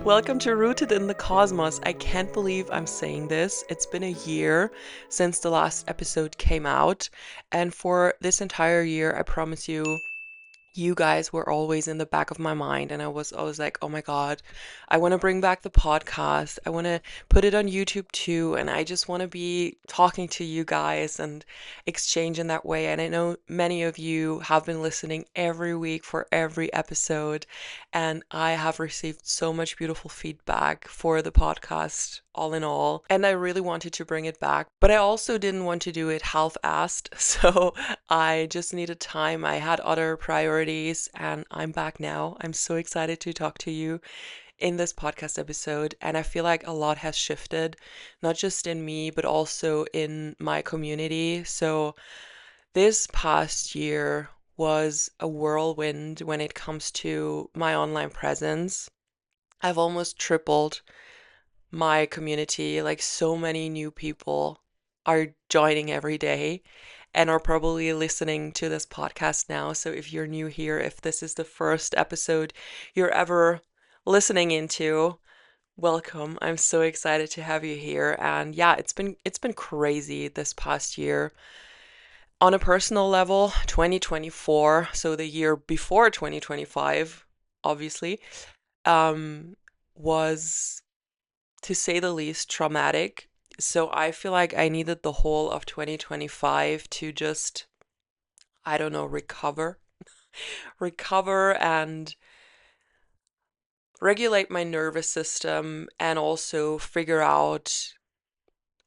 Welcome to Rooted in the Cosmos. I can't believe I'm saying this. It's been a year since the last episode came out. And for this entire year, I promise you guys were always in the back of my mind, and I was always like, oh my God, I want to bring back the podcast. I want to put it on YouTube too, and I just want to be talking to you guys and exchange in that way. And I know many of you have been listening every week for every episode, and I have received so much beautiful feedback for the podcast all in all. And I really wanted to bring it back, but I also didn't want to do it half-assed. So I just needed time. I had other priorities, and I'm back now. I'm so excited to talk to you in this podcast episode. And I feel like a lot has shifted, not just in me, but also in my community. So this past year was a whirlwind when it comes to my online presence. I've almost tripled my community. Like, so many new people are joining every day and are probably listening to this podcast now. So if you're new here, if this is the first episode you're ever listening into, welcome. I'm so excited to have you here. And yeah, it's been crazy this past year. On a personal level, 2024, so the year before 2025, obviously, um was, to say the least, traumatic. So I feel like I needed the whole of 2025 to just, I don't know, recover and regulate my nervous system and also figure out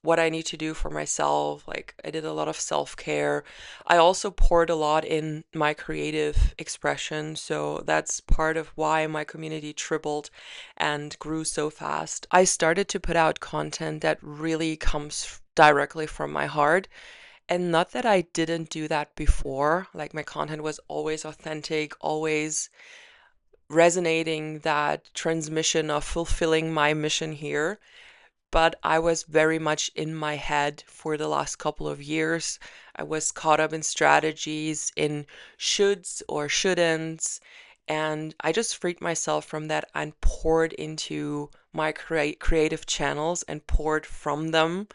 what I need to do for myself. Like, I did a lot of self-care. I also poured a lot in my creative expression, so that's part of why my community tripled and grew so fast. I started to put out content that really comes directly from my heart. And not that I didn't do that before, like my content was always authentic, always resonating that transmission of fulfilling my mission here, but I was very much in my head for the last couple of years. I was caught up in strategies, in shoulds or shouldn'ts, and I just freed myself from that and poured into my creative channels and poured from them.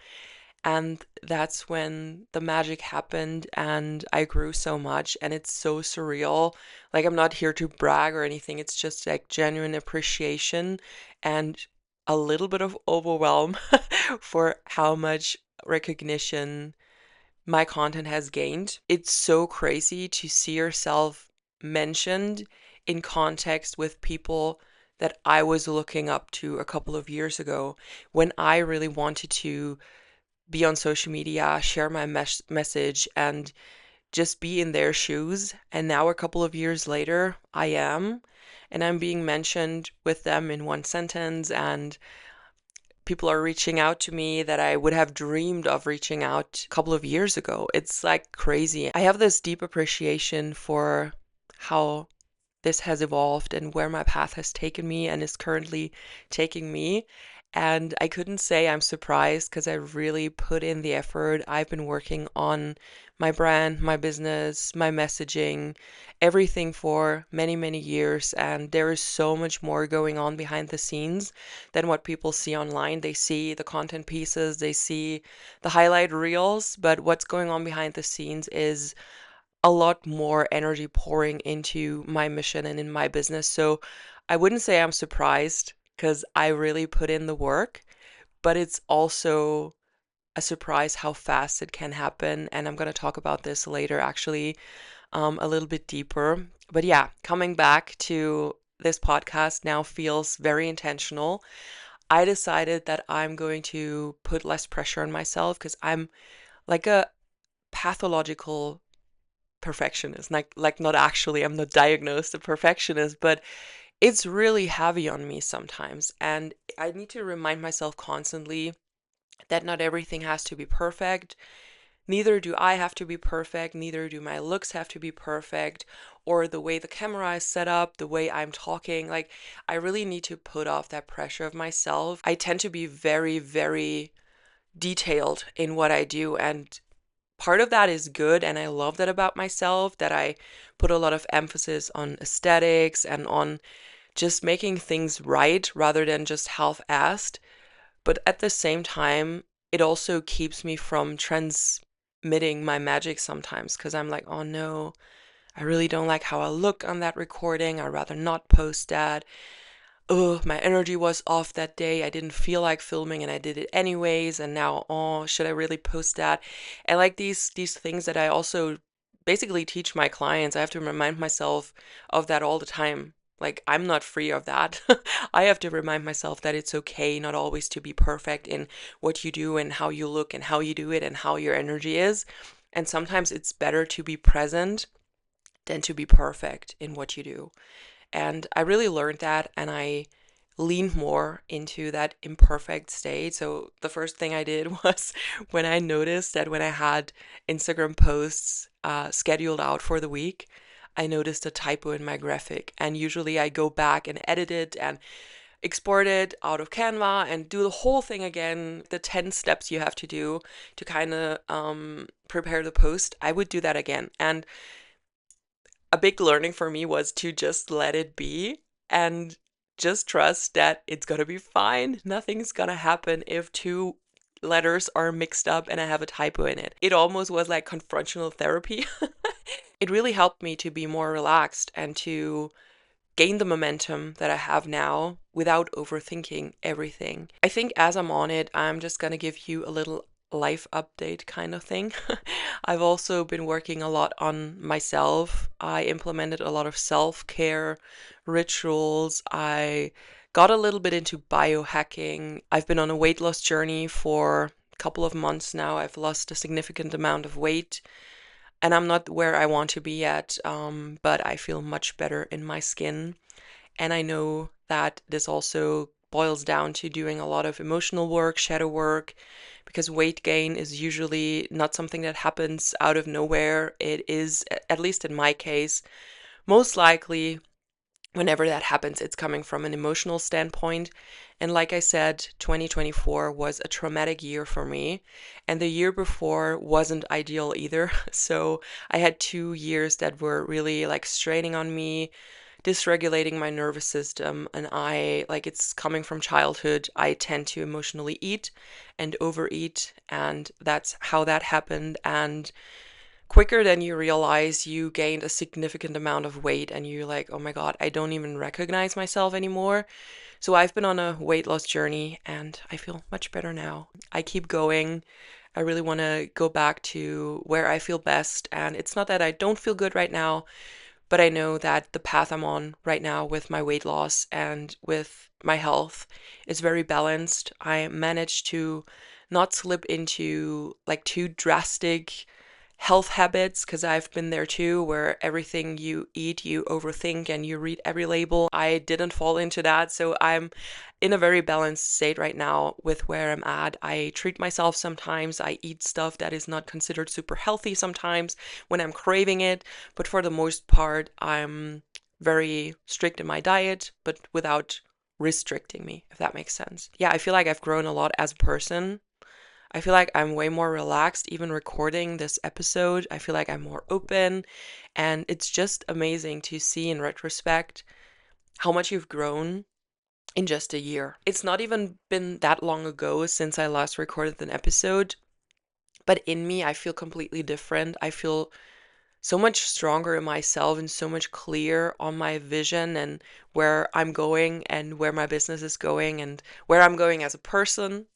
And that's when the magic happened, and I grew so much, and it's so surreal. Like, I'm not here to brag or anything, it's just like genuine appreciation and a little bit of overwhelm for how much recognition my content has gained. It's so crazy to see yourself mentioned in context with people that I was looking up to a couple of years ago when I really wanted to be on social media, share my message, and just be in their shoes. And now, a couple of years later, I am, and I'm being mentioned with them in one sentence, and people are reaching out to me that I would have dreamed of reaching out a couple of years ago. It's like crazy. I have this deep appreciation for how this has evolved and where my path has taken me and is currently taking me. And I couldn't say I'm surprised because I really put in the effort. I've been working on my brand, my business, my messaging, everything for many, many years. And there is so much more going on behind the scenes than what people see online. They see the content pieces, they see the highlight reels, but what's going on behind the scenes is a lot more energy pouring into my mission and in my business. So I wouldn't say I'm surprised because I really put in the work, but it's also a surprise how fast it can happen. And I'm going to talk about this later, actually, a little bit deeper. But yeah, coming back to this podcast now feels very intentional. I decided that I'm going to put less pressure on myself because I'm like a pathological perfectionist. Like, not actually, I'm not diagnosed a perfectionist, but it's really heavy on me sometimes. And I need to remind myself constantly that not everything has to be perfect. Neither do I have to be perfect, neither do my looks have to be perfect, or the way the camera is set up, the way I'm talking. Like, I really need to put off that pressure of myself. I tend to be very, very detailed in what I do, and part of that is good, and I love that about myself, that I put a lot of emphasis on aesthetics and on just making things right rather than just half-assed. But at the same time, it also keeps me from transmitting my magic sometimes because I'm like, oh no, I really don't like how I look on that recording. I'd rather not post that. Oh, my energy was off that day. I didn't feel like filming and I did it anyways. And now, oh, should I really post that? And like these things that I also basically teach my clients, I have to remind myself of that all the time. Like I'm not free of that. I have to remind myself that it's okay not always to be perfect in what you do and how you look and how you do it and how your energy is. And sometimes it's better to be present than to be perfect in what you do. And I really learned that and I leaned more into that imperfect state. So the first thing I did was when I noticed that when I had Instagram posts scheduled out for the week, I noticed a typo in my graphic. And usually I go back and edit it and export it out of Canva and do the whole thing again, the 10 steps you have to do to kind of prepare the post. I would do that again. And a big learning for me was to just let it be and just trust that it's gonna be fine. Nothing's gonna happen if two letters are mixed up and I have a typo in it. It almost was like confrontational therapy. It really helped me to be more relaxed and to gain the momentum that I have now without overthinking everything. I think as I'm on it, I'm just gonna give you a little life update kind of thing. I've also been working a lot on myself. I implemented a lot of self-care rituals. I got a little bit into biohacking. I've been on a weight loss journey for a couple of months now. I've lost a significant amount of weight and I'm not where I want to be yet, but I feel much better in my skin. And I know that this also boils down to doing a lot of emotional work, shadow work, because weight gain is usually not something that happens out of nowhere. It is, at least in my case, most likely whenever that happens, it's coming from an emotional standpoint. And like I said, 2024 was a traumatic year for me. And the year before wasn't ideal either. So I had 2 years that were really like straining on me, dysregulating my nervous system. And like, it's coming from childhood. I tend to emotionally eat and overeat. And that's how that happened. And quicker than you realize, you gained a significant amount of weight and you're like, oh my God, I don't even recognize myself anymore. So I've been on a weight loss journey and I feel much better now. I keep going. I really want to go back to where I feel best. And it's not that I don't feel good right now, but I know that the path I'm on right now with my weight loss and with my health is very balanced. I managed to not slip into like too drastic health habits because I've been there too, where everything you eat, you overthink and you read every label. I didn't fall into that. So I'm in a very balanced state right now with where I'm at. I treat myself sometimes. I eat stuff that is not considered super healthy sometimes when I'm craving it. But for the most part, I'm very strict in my diet, but without restricting me, if that makes sense. Yeah, I feel like I've grown a lot as a person. I feel like I'm way more relaxed even recording this episode. I feel like I'm more open, and it's just amazing to see in retrospect how much you've grown in just a year. It's not even been that long ago since I last recorded an episode, but in me, I feel completely different. I feel so much stronger in myself and so much clear on my vision and where I'm going and where my business is going and where I'm going as a person.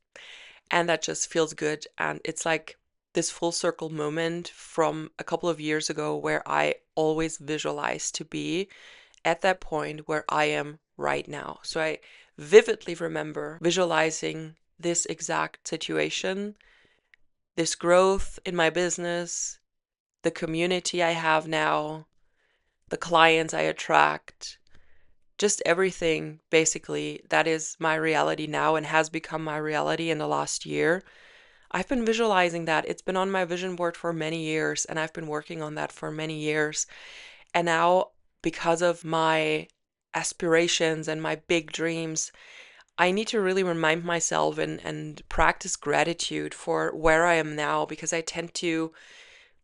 And that just feels good. And it's like this full circle moment from a couple of years ago where I always visualized to be at that point where I am right now. So I vividly remember visualizing this exact situation, this growth in my business, the community I have now, the clients I attract, just everything basically that is my reality now and has become my reality in the last year. I've been visualizing that. It's been on my vision board for many years, and I've been working on that for many years. And now, because of my aspirations and my big dreams, I need to really remind myself and practice gratitude for where I am now because I tend to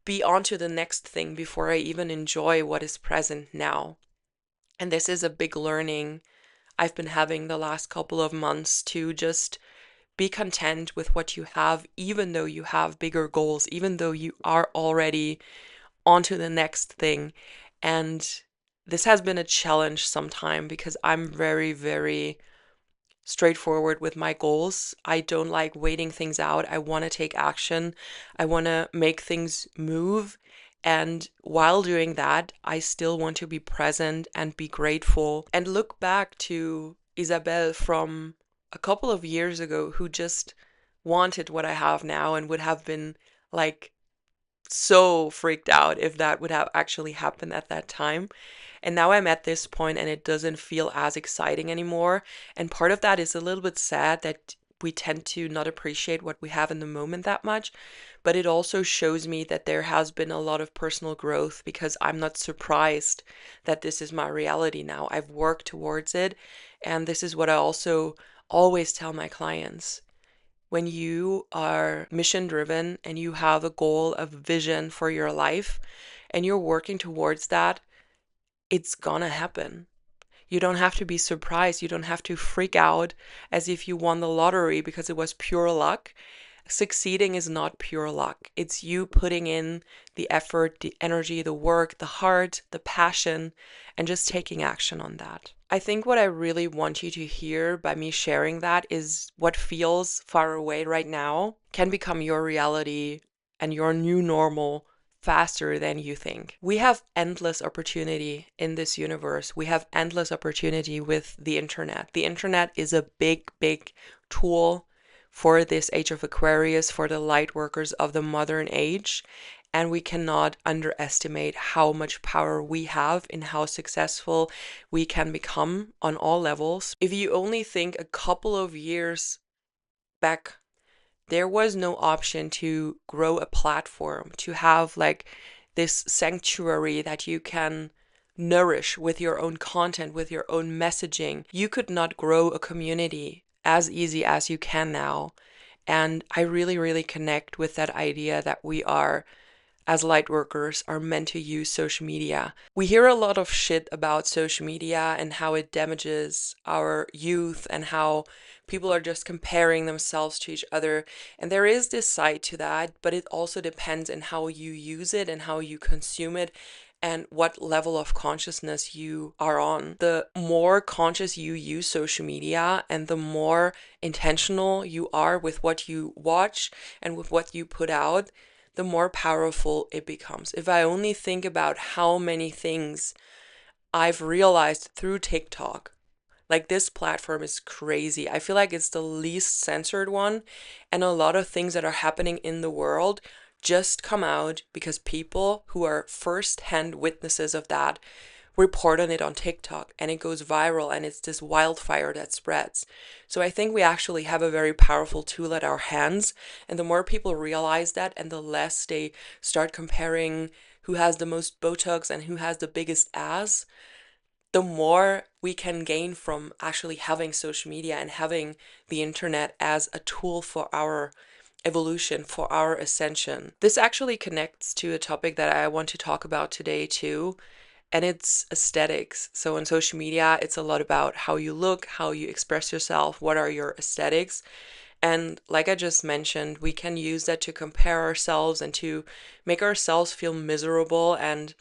be on to the next thing before I even enjoy what is present now. And this is a big learning I've been having the last couple of months, to just be content with what you have, even though you have bigger goals, even though you are already on to the next thing. And this has been a challenge sometime because I'm very, very straightforward with my goals. I don't like waiting things out. I want to take action. I want to make things move. And while doing that, I still want to be present and be grateful and look back to Isabelle from a couple of years ago, who just wanted what I have now and would have been like so freaked out if that would have actually happened at that time. And now I'm at this point and it doesn't feel as exciting anymore. And part of that is a little bit sad that we tend to not appreciate what we have in the moment that much. But it also shows me that there has been a lot of personal growth, because I'm not surprised that this is my reality now. I've worked towards it. And this is what I also always tell my clients: when you are mission driven and you have a goal, a vision for your life, and you're working towards that, it's gonna happen. You don't have to be surprised. You don't have to freak out as if you won the lottery because it was pure luck. Succeeding is not pure luck. It's you putting in the effort, the energy, the work, the heart, the passion, and just taking action on that. I think what I really want you to hear by me sharing that is what feels far away right now can become your reality and your new normal faster than you think. We have endless opportunity in this universe. We have endless opportunity with the internet. The internet is a big, big tool for this age of Aquarius, for the light workers of the modern age. And we cannot underestimate how much power we have in how successful we can become on all levels. If you only think a couple of years back, there was no option to grow a platform, to have like this sanctuary that you can nourish with your own content, with your own messaging. You could not grow a community as easy as you can now. And I really, really connect with that idea that we are, as light workers, are meant to use social media. We hear a lot of shit about social media and how it damages our youth and how people are just comparing themselves to each other. And there is this side to that, but it also depends on how you use it and how you consume it and what level of consciousness you are on. The more conscious you use social media and the more intentional you are with what you watch and with what you put out, the more powerful it becomes. If I only think about how many things I've realized through TikTok, like this platform is crazy. I feel like it's the least censored one, and a lot of things that are happening in the world just come out because people who are first-hand witnesses of that report on it on TikTok, and it goes viral, and it's this wildfire that spreads. So I think we actually have a very powerful tool at our hands, and the more people realize that and the less they start comparing who has the most Botox and who has the biggest ass, the more we can gain from actually having social media and having the internet as a tool for our evolution, for our ascension. This actually connects to a topic that I want to talk about today too, and it's aesthetics. So on social media, it's a lot about how you look, how you express yourself, what are your aesthetics. And like I just mentioned, we can use that to compare ourselves and to make ourselves feel miserable and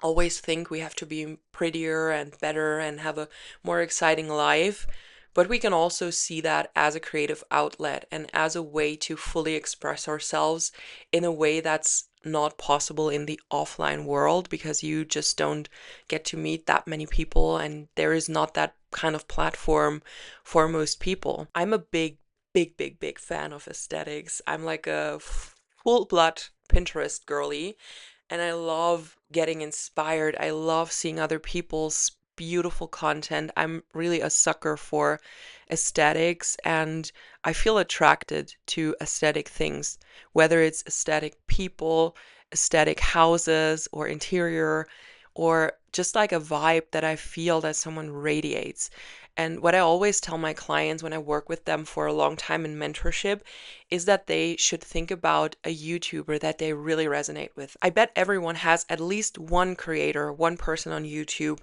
always think we have to be prettier and better and have a more exciting life. But we can also see that as a creative outlet and as a way to fully express ourselves in a way that's not possible in the offline world, because you just don't get to meet that many people and there is not that kind of platform for most people. I'm a big, big, big, big fan of aesthetics. I'm like a full blood Pinterest girly, and I love getting inspired. I love seeing other people's beautiful content. I'm really a sucker for aesthetics, and I feel attracted to aesthetic things, whether it's aesthetic people, aesthetic houses, or interior, or just like a vibe that I feel that someone radiates. And what I always tell my clients when I work with them for a long time in mentorship is that they should think about a YouTuber that they really resonate with. I bet everyone has at least one creator, one person on YouTube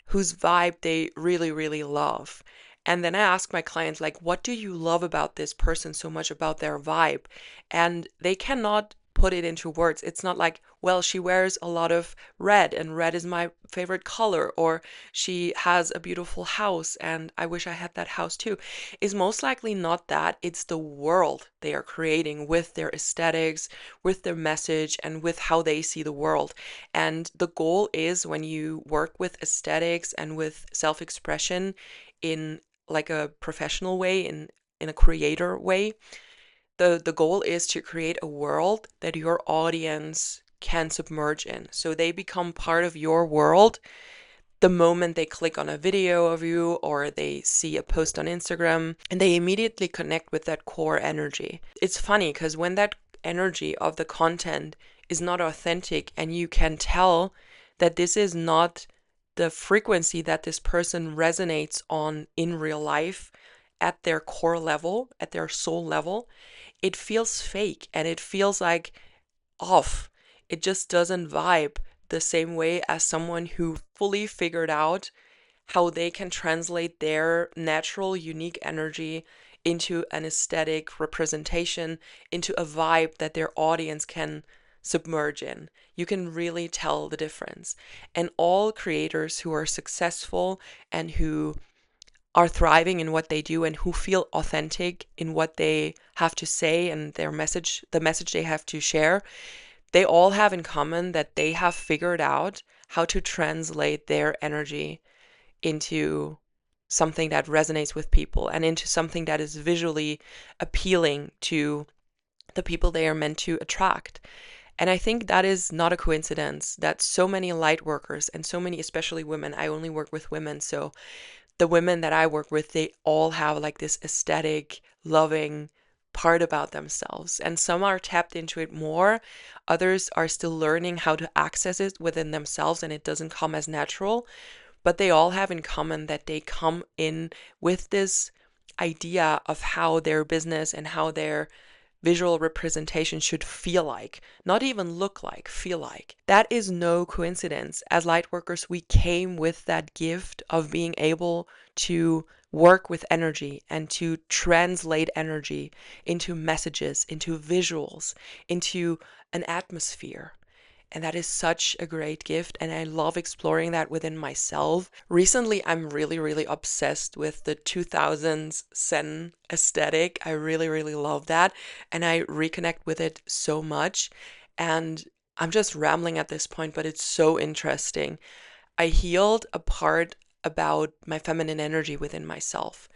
whose vibe they really, really love. And then I ask my clients, like, what do you love about this person so much about their vibe? And they cannot put it into words. It's not like, well, she wears a lot of red and red is my favorite color, or she has a beautiful house and I wish I had that house too. Is most likely not that. It's the world they are creating with their aesthetics, with their message, and with how they see the world. And the goal is, when you work with aesthetics and with self-expression in like a professional way, in a creator way, the goal is to create a world that your audience can submerge in. So they become part of your world the moment they click on a video of you or they see a post on Instagram, and they immediately connect with that core energy. It's funny because when that energy of the content is not authentic and you can tell that this is not the frequency that this person resonates on in real life at their core level, at their soul level, it feels fake and it feels like off. It just doesn't vibe the same way as someone who fully figured out how they can translate their natural, unique energy into an aesthetic representation, into a vibe that their audience can submerge in. You can really tell the difference. And all creators who are successful and who are thriving in what they do and who feel authentic in what they have to say and their message, the message they have to share, they all have in common that they have figured out how to translate their energy into something that resonates with people and into something that is visually appealing to the people they are meant to attract. And I think that is not a coincidence that so many light workers and so many, especially women, I only work with women, so the women that I work with, they all have like this aesthetic, loving part about themselves. And some are tapped into it more, others are still learning how to access it within themselves and it doesn't come as natural. But they all have in common that they come in with this idea of how their business and how their visual representation should feel like, not even look like, feel like. That is no coincidence. As light workers, we came with that gift of being able to work with energy and to translate energy into messages, into visuals, into an atmosphere. And that is such a great gift. And I love exploring that within myself. Recently, I'm really, really obsessed with the 2000s Zen aesthetic. I really, really love that. And I reconnect with it so much. And I'm just rambling at this point, but it's so interesting. I healed a part about my feminine energy within myself.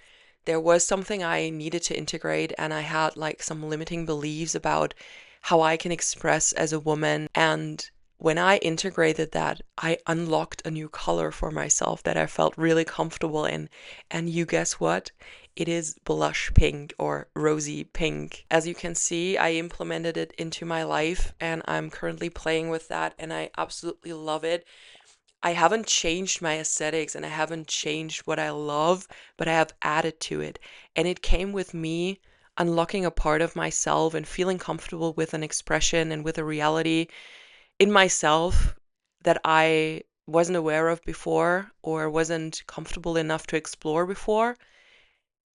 There was something I needed to integrate, and I had like some limiting beliefs about how I can express as a woman. And when I integrated that, I unlocked a new color for myself that I felt really comfortable in. And you guess what? It is blush pink or rosy pink. As you can see, I implemented it into my life and I'm currently playing with that and I absolutely love it. I haven't changed my aesthetics and I haven't changed what I love, but I have added to it. And it came with me unlocking a part of myself and feeling comfortable with an expression and with a reality in myself that I wasn't aware of before or wasn't comfortable enough to explore before.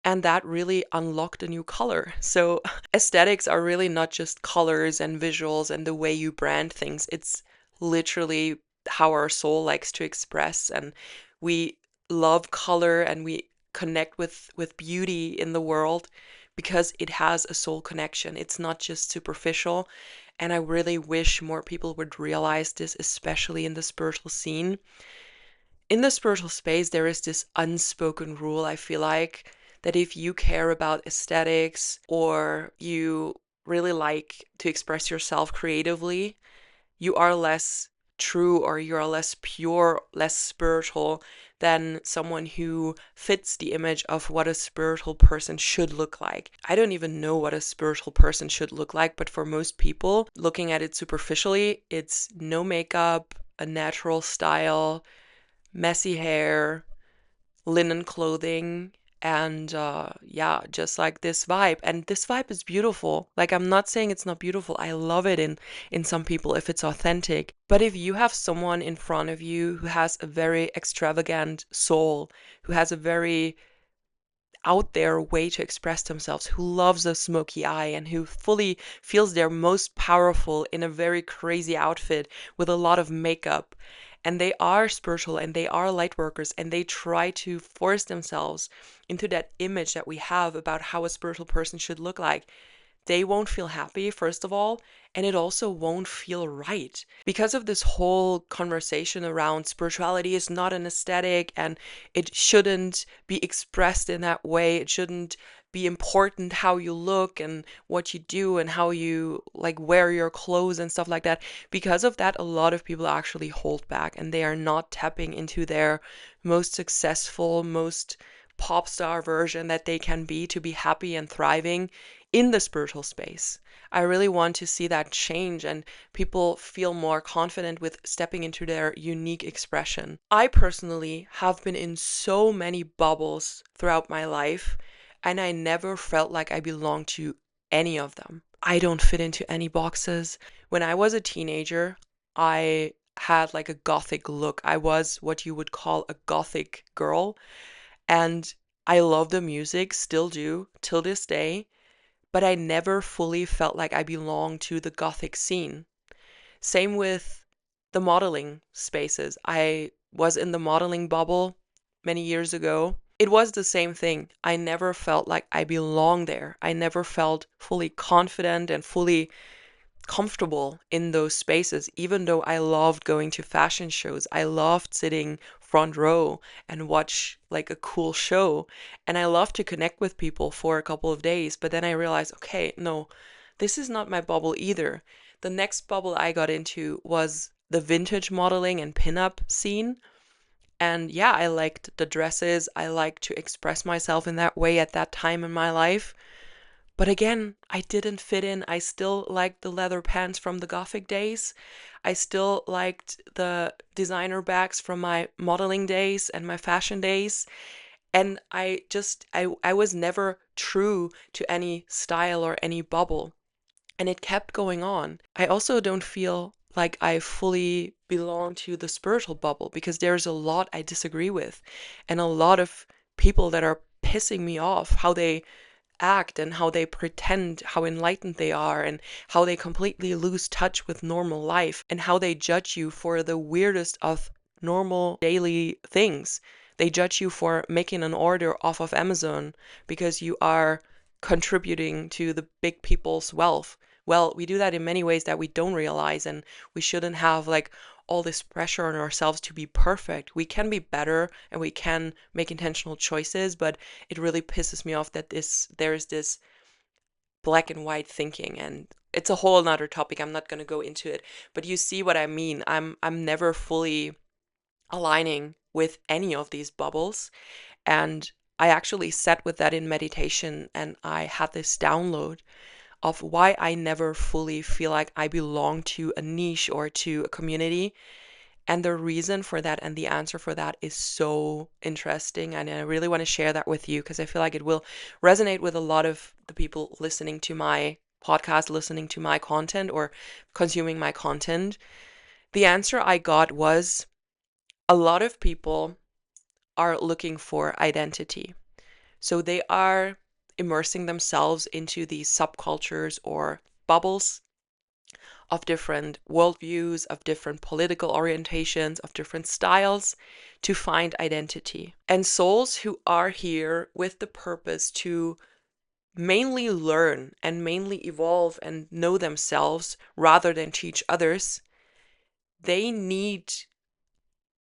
And that really unlocked a new color. So aesthetics are really not just colors and visuals and the way you brand things. It's literally how our soul likes to express, and we love color and we connect with beauty in the world because it has a soul connection. It's not just superficial. And I really wish more people would realize this, especially in the spiritual scene. In the spiritual space, there is this unspoken rule, I feel like, that if you care about aesthetics or you really like to express yourself creatively, you are less true or you are less pure, less spiritual than someone who fits the image of what a spiritual person should look like. I don't even know what a spiritual person should look like, but for most people, looking at it superficially, it's no makeup, a natural style, messy hair, linen clothing, And yeah, just like this vibe. And this vibe is beautiful. Like, I'm not saying it's not beautiful. I love it in some people if it's authentic. But if you have someone in front of you who has a very extravagant soul, who has a very out there way to express themselves, who loves a smoky eye and who fully feels they're most powerful in a very crazy outfit with a lot of makeup. And they are spiritual and they are light workers and they try to force themselves into that image that we have about how a spiritual person should look like. They won't feel happy, first of all, and it also won't feel right. Because of this whole conversation around spirituality is not an aesthetic and it shouldn't be expressed in that way. It shouldn't be important how you look and what you do and how you like wear your clothes and stuff like that. Because of that, a lot of people actually hold back and they are not tapping into their most successful, most pop star version that they can be to be happy and thriving in the spiritual space. I really want to see that change and people feel more confident with stepping into their unique expression. I personally have been in so many bubbles throughout my life, and I never felt like I belonged to any of them. I don't fit into any boxes. When I was a teenager, I had like a gothic look. I was what you would call a gothic girl, and I love the music, still do, till this day, but I never fully felt like I belonged to the gothic scene. Same with the modeling spaces. I was in the modeling bubble many years ago. It was the same thing. I never felt like I belonged there. I never felt fully confident and fully comfortable in those spaces, even though I loved going to fashion shows. I loved sitting front row and watch like a cool show. And I loved to connect with people for a couple of days. But then I realized, okay, no, this is not my bubble either. The next bubble I got into was the vintage modeling and pinup scene. And yeah, I liked the dresses. I liked to express myself in that way at that time in my life. But again, I didn't fit in. I still liked the leather pants from the Gothic days. I still liked the designer bags from my modeling days and my fashion days. And I was never true to any style or any bubble. And it kept going on. I also don't feel like I fully belong to the spiritual bubble because there's a lot I disagree with and a lot of people that are pissing me off, how they act and how they pretend how enlightened they are and how they completely lose touch with normal life and how they judge you for the weirdest of normal daily things. They judge you for making an order off of Amazon because you are contributing to the big people's wealth. Well, we do that in many ways that we don't realize, and we shouldn't have like all this pressure on ourselves to be perfect. We can be better and we can make intentional choices, but it really pisses me off that there's this black and white thinking, and it's a whole another topic. I'm not going to go into it, but you see what I mean. I'm never fully aligning with any of these bubbles, and I actually sat with that in meditation and I had this download of why I never fully feel like I belong to a niche or to a community. And the reason for that and the answer for that is so interesting. And I really want to share that with you because I feel like it will resonate with a lot of the people listening to my podcast, listening to my content, or consuming my content. The answer I got was a lot of people are looking for identity. So they are immersing themselves into these subcultures or bubbles of different worldviews, of different political orientations, of different styles to find identity. And souls who are here with the purpose to mainly learn and mainly evolve and know themselves rather than teach others, they need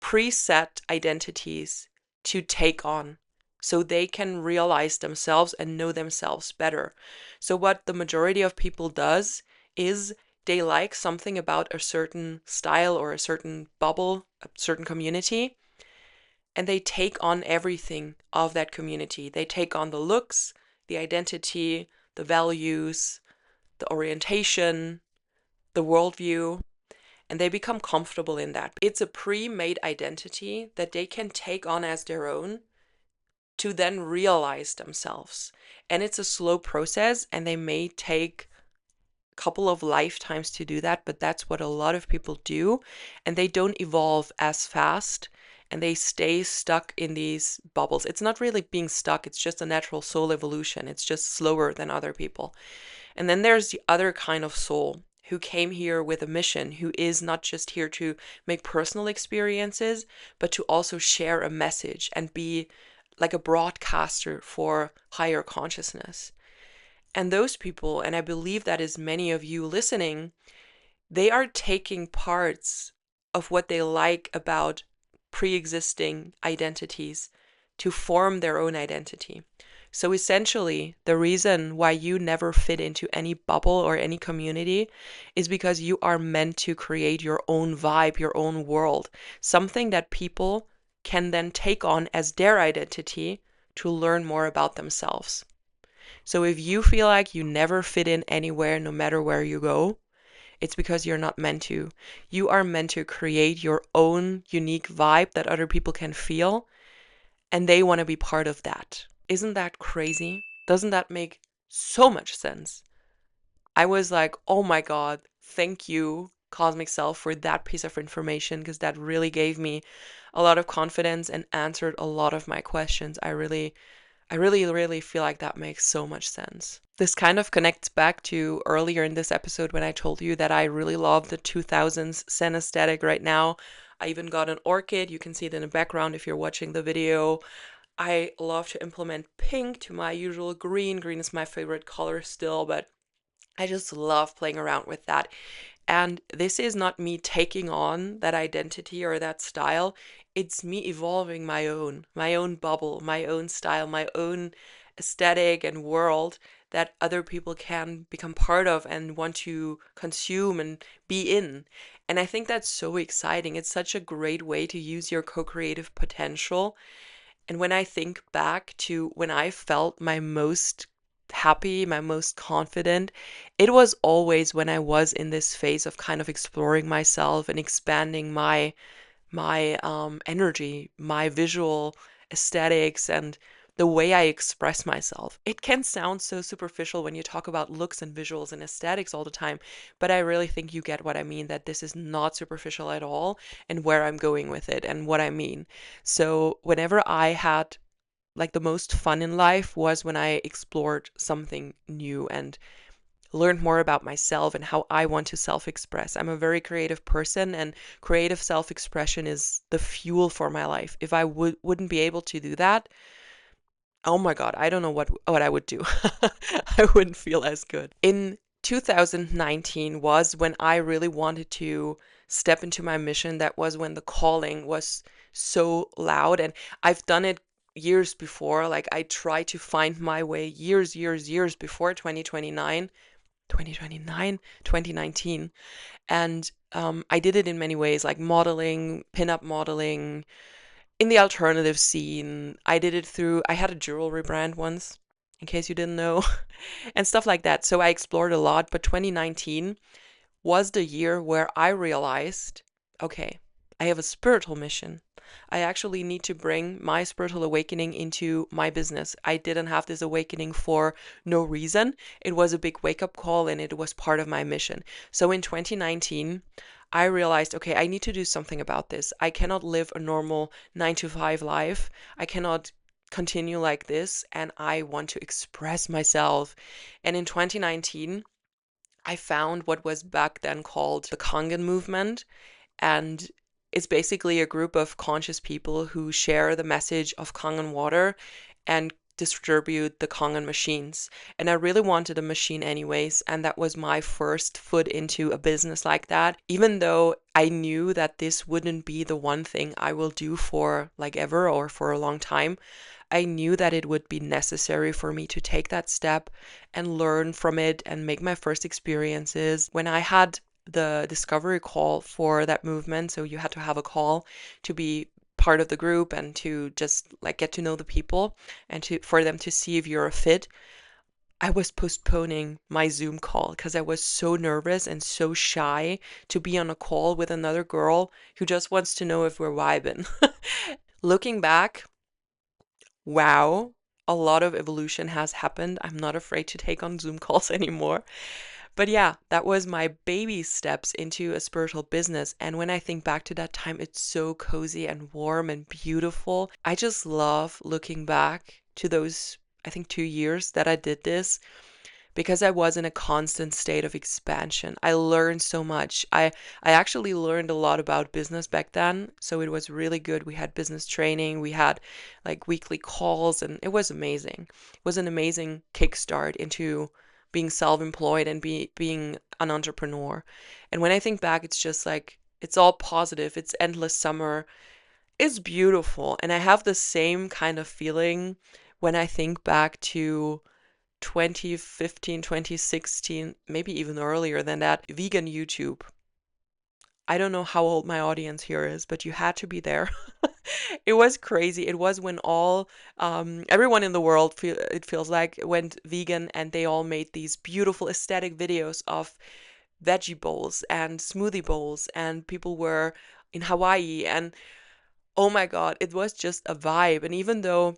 preset identities to take on so they can realize themselves and know themselves better. So what the majority of people does is they like something about a certain style or a certain bubble, a certain community, and they take on everything of that community. They take on the looks, the identity, the values, the orientation, the worldview, and they become comfortable in that. It's a pre-made identity that they can take on as their own to then realize themselves. And it's a slow process, and they may take a couple of lifetimes to do that, but that's what a lot of people do. And they don't evolve as fast, and they stay stuck in these bubbles. It's not really being stuck, it's just a natural soul evolution. It's just slower than other people. And then there's the other kind of soul who came here with a mission, who is not just here to make personal experiences, but to also share a message and be like a broadcaster for higher consciousness. And those people, and I believe that is many of you listening, they are taking parts of what they like about pre-existing identities to form their own identity. So essentially, the reason why you never fit into any bubble or any community is because you are meant to create your own vibe, your own world, something that people can then take on as their identity to learn more about themselves. So if you feel like you never fit in anywhere, no matter where you go, it's because you're not meant to. You are meant to create your own unique vibe that other people can feel, and they want to be part of that. Isn't that crazy? Doesn't that make so much sense? I was like, oh my God, thank you, Cosmic Self, for that piece of information, because that really gave me a lot of confidence and answered a lot of my questions. I really feel like that makes so much sense. This kind of connects back to earlier in this episode when I told you that I really love the 2000s Zen aesthetic right now. I even got an orchid. You can see it in the background if you're watching the video. I love to implement pink to my usual green. Green is my favorite color still, but I just love playing around with that. And this is not me taking on that identity or that style. It's me evolving my own bubble, my own style, my own aesthetic and world that other people can become part of and want to consume and be in. And I think that's so exciting. It's such a great way to use your co-creative potential. And when I think back to when I felt my most happy, my most confident, it was always when I was in this phase of kind of exploring myself and expanding my energy, my visual aesthetics, and the way I express myself. It can sound so superficial when you talk about looks and visuals and aesthetics all the time, but I really think you get what I mean, that this is not superficial at all, and where I'm going with it and what I mean. So, whenever I had like the most fun in life was when I explored something new and learned more about myself and how I want to self-express. I'm a very creative person, and creative self-expression is the fuel for my life. If I wouldn't be able to do that, oh my God, I don't know what I would do. I wouldn't feel as good. In 2019 was when I really wanted to step into my mission. That was when the calling was so loud, and I've done it years before. Like I tried to find my way years before 2019, and I did it in many ways, like modeling, pinup modeling, in the alternative scene. I did it through, I had a jewelry brand once, in case you didn't know, and stuff like that. So I explored a lot, but 2019 was the year where I realized, okay, I have a spiritual mission. I actually need to bring my spiritual awakening into my business. I didn't have this awakening for no reason. It was a big wake up call, and it was part of my mission. So in 2019, I realized, okay, I need to do something about this. I cannot live a normal 9 to 5 life. I cannot continue like this, and I want to express myself. And in 2019, I found what was back then called the Kangen movement, and it's basically a group of conscious people who share the message of Kangen water and distribute the Kangen machines. And I really wanted a machine anyways, and that was my first foot into a business like that. Even though I knew that this wouldn't be the one thing I will do for like ever or for a long time, I knew that it would be necessary for me to take that step and learn from it and make my first experiences. When I had the discovery call for that movement, so you had to have a call to be part of the group and to just like get to know the people and to for them to see if you're a fit. I was postponing my Zoom call because I was so nervous and so shy to be on a call with another girl who just wants to know if we're vibing. Looking back, wow, a lot of evolution has happened. I'm not afraid to take on Zoom calls anymore. But yeah, that was my baby steps into a spiritual business. And when I think back to that time, it's so cozy and warm and beautiful. I just love looking back to those, I think, 2 years that I did this, because I was in a constant state of expansion. I learned so much. I actually learned a lot about business back then, so it was really good. We had business training, we had like weekly calls, and it was amazing. It was an amazing kickstart into being self-employed and being an entrepreneur. And when I think back, it's just like it's all positive. It's endless summer. It's beautiful, and I have the same kind of feeling when I think back to 2015, 2016, maybe even earlier than that, vegan YouTube. I don't know how old my audience here is, but you had to be there. It was crazy. It was when everyone in the world, it feels like, went vegan, and they all made these beautiful aesthetic videos of veggie bowls and smoothie bowls, and people were in Hawaii, and oh my God, it was just a vibe. And even though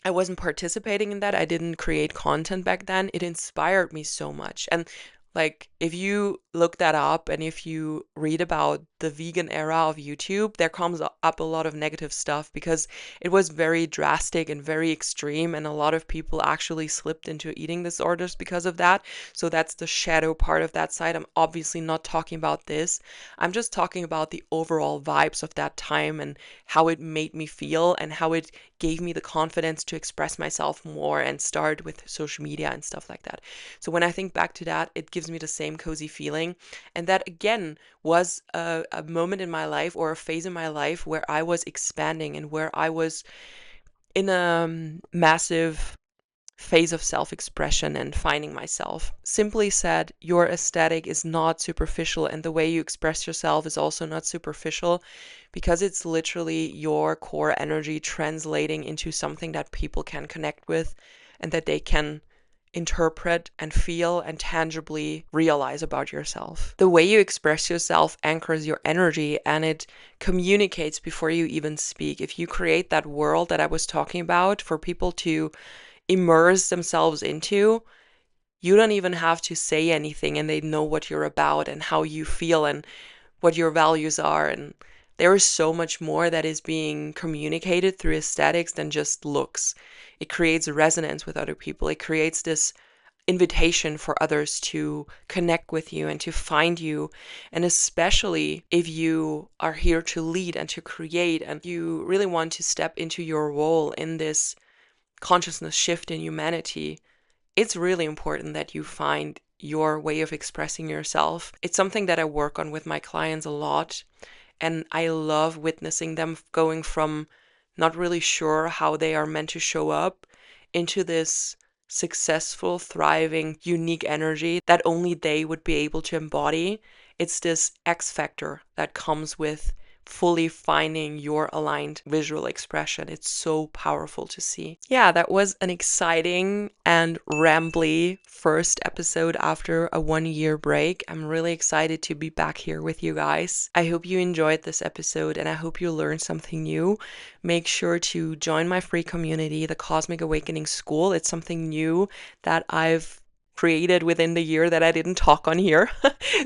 I wasn't participating in that, I didn't create content back then, it inspired me so much. And like, if you look that up and if you read about the vegan era of YouTube, there comes up a lot of negative stuff because it was very drastic and very extreme, and a lot of people actually slipped into eating disorders because of that. So that's the shadow part of that side. I'm obviously not talking about this. I'm just talking about the overall vibes of that time and how it made me feel and how it gave me the confidence to express myself more and start with social media and stuff like that. So when I think back to that, it gives me the same cozy feeling. And that again was a moment in my life, or a phase in my life, where I was expanding and where I was in a massive phase of self expression and finding myself. Simply said, your aesthetic is not superficial, and the way you express yourself is also not superficial, because it's literally your core energy translating into something that people can connect with and that they can interpret and feel and tangibly realize about yourself. The way you express yourself anchors your energy, and it communicates before you even speak. If you create that world that I was talking about for people to immerse themselves into, you don't even have to say anything, and they know what you're about and how you feel and what your values are. And there is so much more that is being communicated through aesthetics than just looks. It creates resonance with other people. It creates this invitation for others to connect with you and to find you. And especially if you are here to lead and to create, and you really want to step into your role in this consciousness shift in humanity, it's really important that you find your way of expressing yourself. It's something that I work on with my clients a lot, and I love witnessing them going from not really sure how they are meant to show up into this successful, thriving, unique energy that only they would be able to embody. It's this X factor that comes with fully finding your aligned visual expression. It's so powerful to see. Yeah, that was an exciting and rambly first episode after a 1 year break. I'm really excited to be back here with you guys. I hope you enjoyed this episode, and I hope you learned something new. Make sure to join my free community, the Cosmic Awakening School. It's something new that I've created within the year that I didn't talk on here.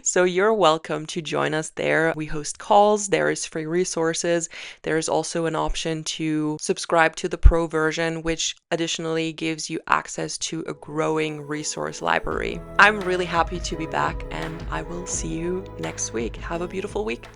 So you're welcome to join us there. We host calls, there is free resources. There is also an option to subscribe to the pro version, which additionally gives you access to a growing resource library. I'm really happy to be back, and I will see you next week. Have a beautiful week.